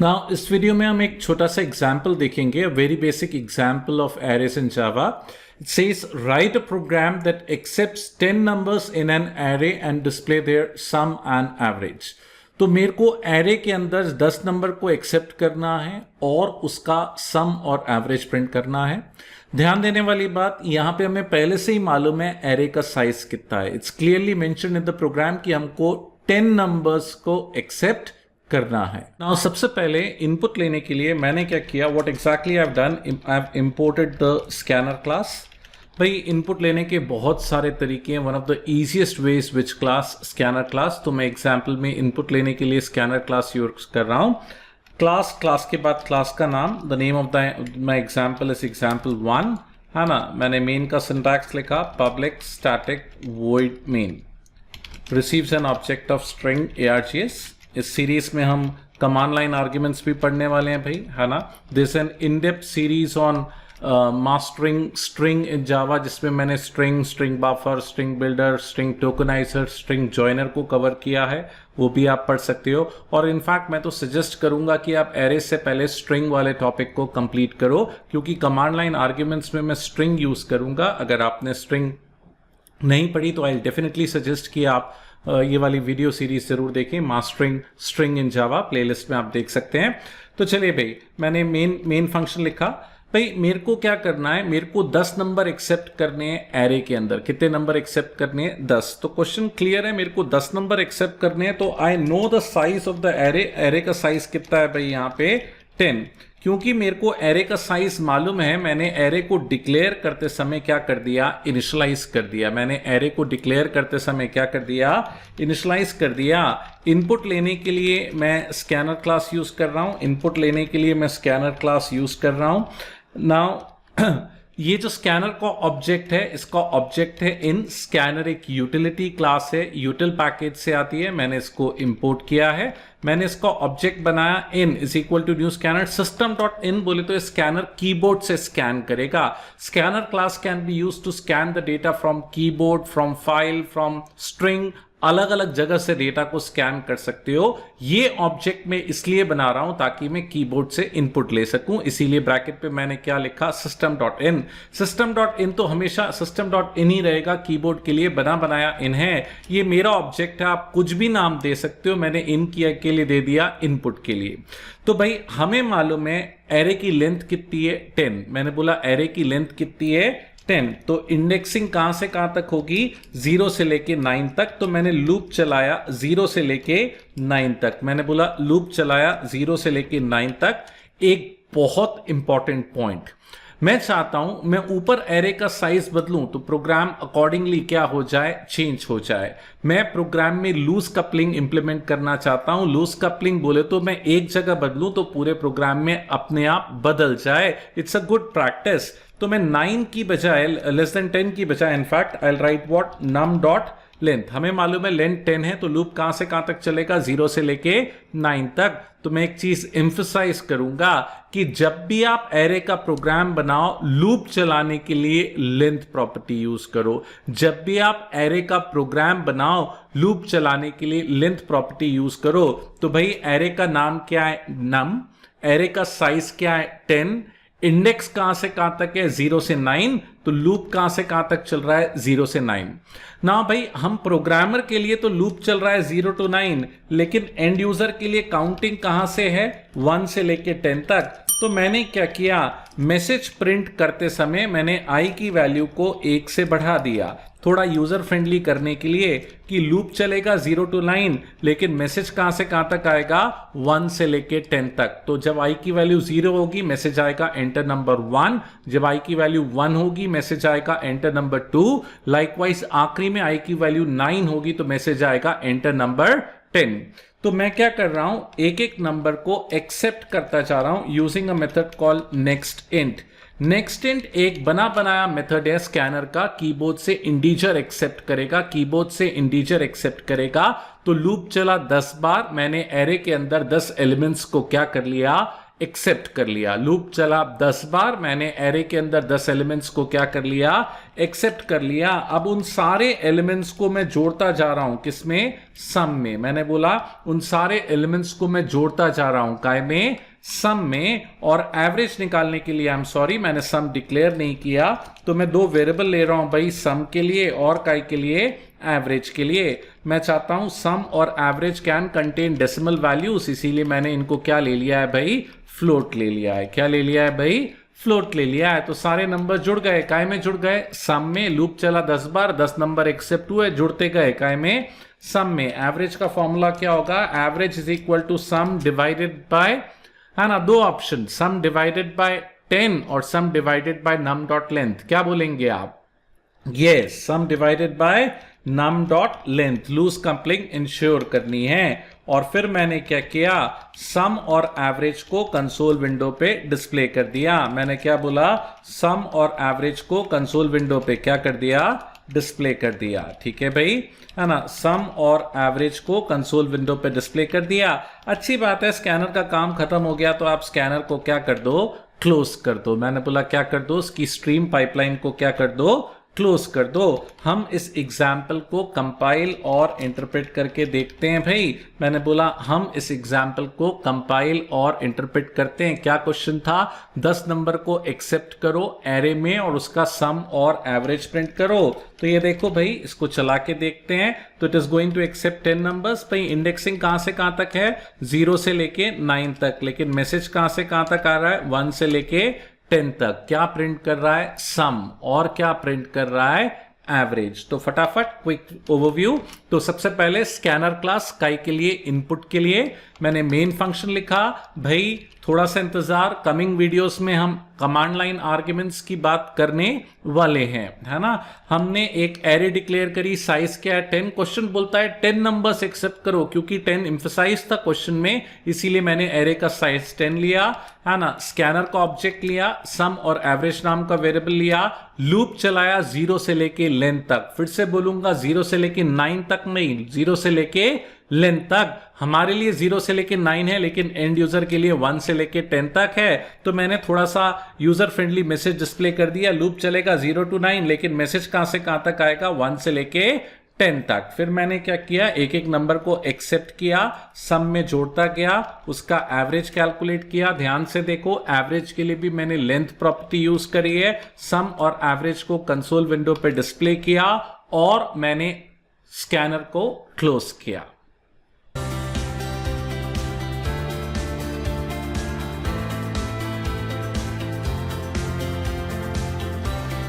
Now इस video में हम एक छोटा सा एग्जाम्पल देखेंगे, very basic example of arrays in Java. It says write a program that accepts 10 numbers in an array and display their sum and average. तो मेरे को एरे के अंदर 10 नंबर को एक्सेप्ट करना है और उसका सम और एवरेज प्रिंट करना है. ध्यान देने वाली बात, यहां पे हमें पहले से ही मालूम है एरे का साइज कितना है. It's clearly mentioned in the program कि हमको 10 नंबर्स को एक्सेप्ट करना है. नाउ सबसे पहले इनपुट लेने के लिए मैंने क्या किया, what exactly I have done, I have imported the scanner class. भाई इनपुट लेने के बहुत सारे तरीके हैं. One of the easiest way is which class, scanner class. तो मैं एग्जांपल में इनपुट लेने के लिए स्कैनर क्लास यूज कर रहा हूं. क्लास के बाद क्लास का नाम, the name of the my example is example1, है ना. मैंने मेन का सिंटैक्स लिखा, public static void main receives an object of string args. इस सीरीज में हम कमांड लाइन आर्ग्यूमेंट्स भी पढ़ने वाले हैं भाई, है ना. This an in depth series on mastering string in Java, जिसमें मैंने string buffer, string builder, string tokenizer, string joiner को कवर किया है. वो भी आप पढ़ सकते हो. और इनफैक्ट मैं तो सजेस्ट करूंगा कि आप एरे से पहले स्ट्रिंग वाले टॉपिक को कंप्लीट करो, क्योंकि कमांड लाइन आर्ग्यूमेंट्स में मैं स्ट्रिंग यूज करूंगा. अगर आपने स्ट्रिंग नहीं पढ़ी तो आई डेफिनेटली सजेस्ट कि आप ये वाली वीडियो सीरीज जरूर देखें. Mastering string in Java playlist में आप देख सकते हैं. तो चलिए भाई, मैंने मेन फंक्शन लिखा. भाई मेरे को क्या करना है, मेरे को 10 नंबर एक्सेप्ट करने हैं एरे के अंदर. कितने नंबर एक्सेप्ट करने हैं? 10. तो क्वेश्चन क्लियर है, मेरे को 10 नंबर एक्सेप्ट करने हैं. तो I know the size of the array. Array का साइज कितना है भाई यहाँ पे? 10. क्योंकि मेरे को एरे का साइज मालूम है, मैंने एरे को डिक्लेयर करते समय क्या कर दिया, इनिशियलाइज कर दिया. मैंने एरे को डिक्लेयर करते समय क्या कर दिया, इनिशियलाइज कर दिया. इनपुट लेने के लिए मैं स्कैनर क्लास यूज कर रहा हूं. इनपुट लेने के लिए मैं स्कैनर क्लास यूज कर रहा हूं. नाउ ये जो स्कैनर का ऑब्जेक्ट है, इसका ऑब्जेक्ट है इन. स्कैनर एक यूटिलिटी क्लास है, यूटिल पैकेज से आती है. मैंने इसको इंपोर्ट किया है. मैंने इसका ऑब्जेक्ट बनाया, in is equal to new scanner system dot in. बोले तो स्कैनर कीबोर्ड से स्कैन करेगा. Scanner class can be use to scan the data from keyboard, from file, from string. अलग अलग जगह से डेटा को स्कैन कर सकते हो. ये ऑब्जेक्ट मैं इसलिए बना रहा हूं ताकि मैं कीबोर्ड से इनपुट ले सकूं. इसीलिए ब्रैकेट पे मैंने क्या लिखा, सिस्टम डॉट इन. सिस्टम डॉट इन तो हमेशा सिस्टम डॉट इन ही रहेगा, कीबोर्ड के लिए बना बनाया इन है. ये मेरा ऑब्जेक्ट है, आप कुछ भी नाम दे सकते हो. मैंने इन किया के लिए दे दिया इनपुट के लिए. तो भाई हमें मालूम है एरे की लेंथ कितनी है, 10. मैंने बोला एरे की लेंथ कितनी है, 10. तो इंडेक्सिंग कहां से कहां तक होगी, 0 से लेके 9 तक. तो मैंने लूप चलाया 0 से लेके 9 तक. मैंने बोला लूप चलाया 0 से लेके 9 तक. एक बहुत इंपॉर्टेंट पॉइंट, मैं चाहता हूं मैं ऊपर एरे का साइज बदलूं तो प्रोग्राम अकॉर्डिंगली क्या हो जाए, चेंज हो जाए. मैं प्रोग्राम में लूज कपलिंग इंप्लीमेंट करना चाहता हूं. लूज कपलिंग बोले तो मैं एक जगह बदलूं तो पूरे प्रोग्राम में अपने आप बदल जाए. It's a good practice. तो मैं 9 की बजाय, लेस देन 10 की बजाय, in fact I will write what, num dot length. हमें मालूम है लेंथ 10 है, तो लूप कहां से कहां तक चलेगा, 0 से लेके 9 तक. तो मैं एक चीज एम्फसाइज करूंगा कि जब भी आप एरे का प्रोग्राम बनाओ, लूप चलाने के लिए लेंथ प्रॉपर्टी यूज करो. जब भी आप एरे का प्रोग्राम बनाओ, लूप चलाने के लिए लेंथ प्रॉपर्टी यूज करो. तो भाई एरे का नाम क्या है, नम. एरे का साइज क्या है, 10. इंडेक्स कहां से कहां तक है, 0 से 9. तो लूप कहां से कहां तक चल रहा है, 0 से 9. ना भाई हम प्रोग्रामर के लिए तो लूप चल रहा है 0 to 9, लेकिन एंड यूजर के लिए काउंटिंग कहां से है, 1 से लेके 10 तक. तो मैंने क्या किया, मैसेज प्रिंट करते समय मैंने आई की वैल्यू को 1 से बढ़ा दिया, थोड़ा यूजर फ्रेंडली करने के लिए कि लूप चलेगा 0 to 9, लेकिन मैसेज कहां से कहां तक आएगा, 1 से लेके 10 तक. तो जब आई की वैल्यू 0 होगी, मैसेज आएगा एंटर नंबर 1. जब आई की वैल्यू 1 होगी, मैसेज आएगा एंटर नंबर 2. लाइकवाइज आखिरी में आई की वैल्यू 9 होगी तो मैसेज आएगा एंटर नंबर 10. तो मैं क्या कर रहा हूं, एक एक नंबर को एक्सेप्ट करता जा रहा हूं using a method called next int. Next int एक बना बनाया मेथड है स्कैनर का. कीबोर्ड से इंटीजर एक्सेप्ट करेगा, कीबोर्ड से इंटीजर एक्सेप्ट करेगा. तो लूप चला 10 बार. मैंने एरे के अंदर 10 एलिमेंट्स को क्या कर लिया, एक्सेप्ट कर लिया। लूप चला 10 बार, मैंने एरे के अंदर 10 एलिमेंट्स को क्या कर लिया, एक्सेप्ट कर लिया। अब उन सारे एलिमेंट्स को मैं जोड़ता जा रहा हूं, किसमें, सम में। मैंने बोला उन सारे एलिमेंट्स को मैं जोड़ता जा रहा हूं, काय में, सम में। और एवरेज निकालने के लिए, आई एम सॉरी, मैंने सम डिक्लेयर नहीं किया, तो मैं दो वेरिएबल ले रहा हूं भाई, सम के लिए और काय के लिए, एवरेज के लिए। मैं चाहता हूं सम और average can contain decimal values, इसीलिए मैंने इनको क्या ले लिया है भाई, फ्लोट ले लिया है। क्या ले लिया है भाई, फ्लोट ले लिया है। तो सारे नंबर जुड़ गए, काय में जुड़ गए, सम में। लूप चला 10 बार, 10 नंबर एक्सेप्ट हुए, जुड़ते गए, काय में, सम में। एवरेज का फॉर्मूला क्या होगा, average is equal to sum divided by, है ना, दो ऑप्शन, सम डिवाइडेड बाय 10 और sum divided by num dot length. क्या बोलेंगे आप, ये sum divided by num dot length, loose coupling ensure करनी है। और फिर मैंने क्या किया, सम और एवरेज को कंसोल विंडो पे डिस्प्ले कर दिया। मैंने क्या बोला, सम और एवरेज को कंसोल विंडो पे क्या कर दिया, डिस्प्ले कर दिया। ठीक है भाई, है ना, सम और एवरेज को कंसोल विंडो पे डिस्प्ले कर दिया। अच्छी बात है, स्कैनर का काम खत्म हो गया, तो आप स्कैनर को क्या कर दो, क्लोज कर दो। मैंने बोला क्या कर दो, उसकी स्ट्रीम पाइपलाइन को क्या कर दो, क्लोज कर दो। हम इस एग्जाम्पल को कंपाइल और इंटरप्रेट करके देखते हैं भाई। मैंने बोला हम इस एग्जाम्पल को कंपाइल और इंटरप्रेट करते हैं। क्या क्वेश्चन था, 10 नंबर को एक्सेप्ट करो एरे में और उसका सम और एवरेज प्रिंट करो। तो ये देखो भाई, इसको चला के देखते हैं। तो it is going to accept 10 numbers. भाई इंडेक्सिंग कहां से कहां तक है, 0 से लेके 9 तक, लेकिन मैसेज कहां से कहां तक आ रहा है, 1 से लेके 10 तक। क्या प्रिंट कर रहा है, सम, और क्या प्रिंट कर रहा है, एवरेज। तो फटाफट क्विक ओवरव्यू। तो सबसे पहले स्कैनर क्लास काई के लिए, इनपुट के लिए मैंने मेन फंक्शन लिखा। भाई थोड़ा सा इंतजार, कमिंग वीडियोस में हम कमांड लाइन आर्ग्यूमेंट्स की बात करने वाले हैं, है ना। हमने एक एरे डिक्लेयर करी, साइज क्या है, 10। क्वेश्चन बोलता है 10 नंबर्स एक्सेप्ट करो, क्योंकि 10 एम्फसाइज था क्वेश्चन में, इसीलिए मैंने एरे का साइज 10 लिया, है ना। स्कैनर का ऑब्जेक्ट लिया, सम और एवरेज नाम का वेरिएबल लिया, लूप चलाया 0 से लेके लेंथ तक। फिर से बोलूंगा 0 से लेके 9 तक नहीं, 0 से लेके लेंथ तक। हमारे लिए 0 से लेके 9 है, लेकिन एंड यूजर के लिए 1 से लेके 10 तक है। तो मैंने थोड़ा सा यूजर फ्रेंडली मैसेज डिस्प्ले कर दिया। लूप चलेगा 0 to 9, लेकिन मैसेज कहां से कहां तक आएगा, 1 से लेके 10 तक। फिर मैंने क्या किया, एक एक नंबर को एक्सेप्ट किया, सम में जोड़ता गया, उसका एवरेज कैलकुलेट किया। ध्यान से देखो, एवरेज के लिए भी मैंने लेंथ प्रॉपर्टी यूज करी है। सम और एवरेज को कंसोल विंडो पे डिस्प्ले किया और मैंने स्कैनर को क्लोज किया।